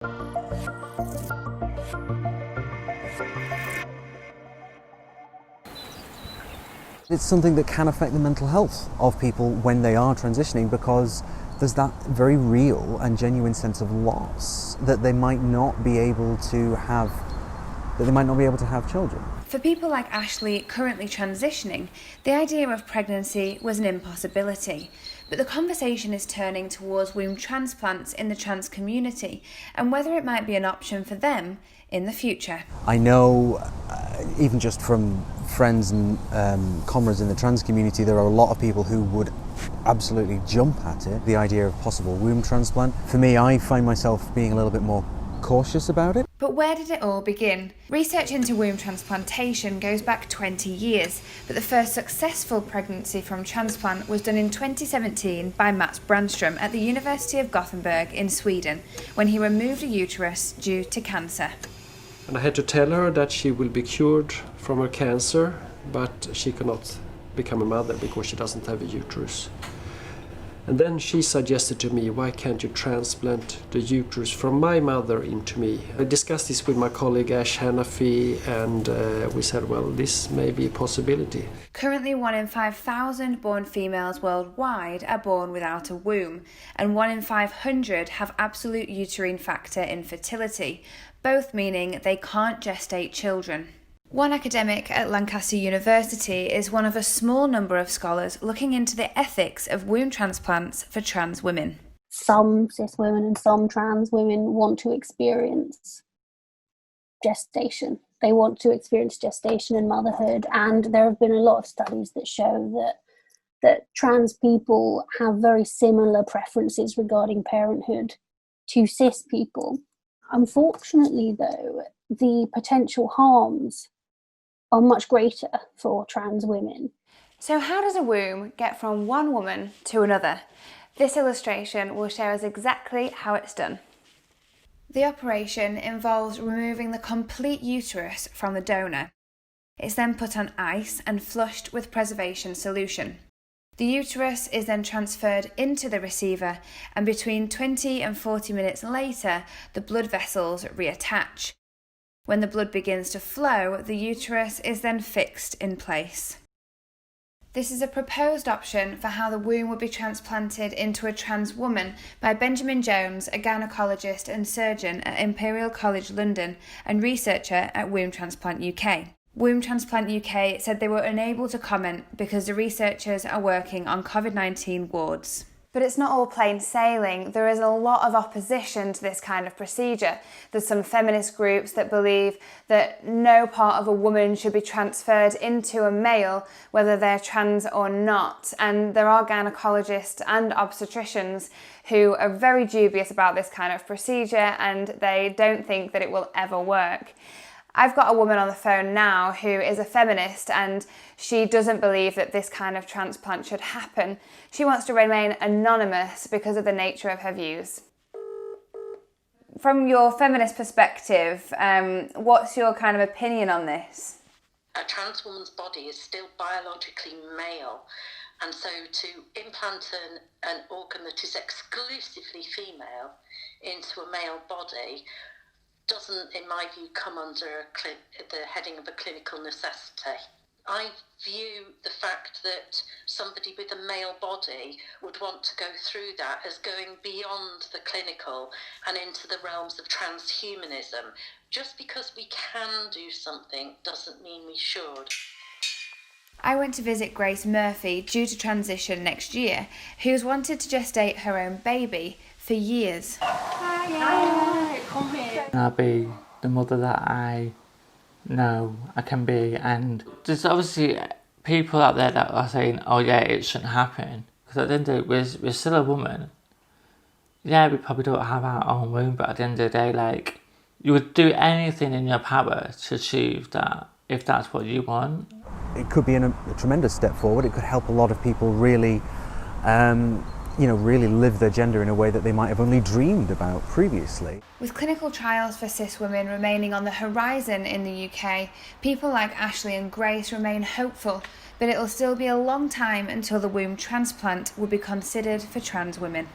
It's something that can affect the mental health of people when they are transitioning, because there's that very real and genuine sense of loss that they might not be able to have, children. For people like Ashley currently transitioning, the idea of pregnancy was an impossibility. But the conversation is turning towards womb transplants in the trans community and whether it might be an option for them in the future. I know, even just from friends and comrades in the trans community, there are a lot of people who would absolutely jump at it, the idea of possible womb transplant. For me, I find myself being a little bit more cautious about it. But where did it all begin? Research into womb transplantation goes back 20 years, but the first successful pregnancy from transplant was done in 2017 by Mats Brandström at the University of Gothenburg in Sweden, when he removed a uterus due to cancer. And I had to tell her that she will be cured from her cancer, but she cannot become a mother because she doesn't have a uterus. And then she suggested to me, why can't you transplant the uterus from my mother into me? I discussed this with my colleague Ash Hanafi, and we said, well, this may be a possibility. Currently, 1 in 5,000 born females worldwide are born without a womb, and 1 in 500 have absolute uterine factor infertility, both meaning they can't gestate children. One academic at Lancaster University is one of a small number of scholars looking into the ethics of womb transplants for trans women. Some cis women and some trans women want to experience gestation. They want to experience gestation and motherhood, and there have been a lot of studies that show that trans people have very similar preferences regarding parenthood to cis people. Unfortunately, though, the potential harms are much greater for trans women. So how does a womb get from one woman to another? This illustration will show us exactly how it's done. The operation involves removing the complete uterus from the donor. It's then put on ice and flushed with preservation solution. The uterus is then transferred into the receiver, and between 20 and 40 minutes later, the blood vessels reattach. When the blood begins to flow, the uterus is then fixed in place. This is a proposed option for how the womb would be transplanted into a trans woman by Benjamin Jones, a gynaecologist and surgeon at Imperial College London and researcher at Womb Transplant UK. Womb Transplant UK said they were unable to comment because the researchers are working on COVID-19 wards. But it's not all plain sailing. There is a lot of opposition to this kind of procedure. There's some feminist groups that believe that no part of a woman should be transferred into a male, whether they're trans or not. And there are gynecologists and obstetricians who are very dubious about this kind of procedure, and they don't think that it will ever work. I've got a woman on the phone now who is a feminist, and she doesn't believe that this kind of transplant should happen. She wants to remain anonymous because of the nature of her views. From your feminist perspective, what's your kind of opinion on this? A trans woman's body is still biologically male, and so to implant an organ that is exclusively female into a male body doesn't, in my view, come under the heading of a clinical necessity. I view the fact that somebody with a male body would want to go through that as going beyond the clinical and into the realms of transhumanism. Just because we can do something doesn't mean we should. I went to visit Grace Murphy, due to transition next year, who's wanted to gestate her own baby for years. I'll be the mother that I know I can be, and there's obviously people out there that are saying, oh yeah, it shouldn't happen, because at the end of the day, we're still a woman. Yeah, we probably don't have our own womb, but at the end of the day, like, you would do anything in your power to achieve that, if that's what you want. It could be a tremendous step forward. It could help a lot of people really really live their gender in a way that they might have only dreamed about previously. With clinical trials for cis women remaining on the horizon in the UK, people like Ashley and Grace remain hopeful, but it'll still be a long time until the womb transplant will be considered for trans women.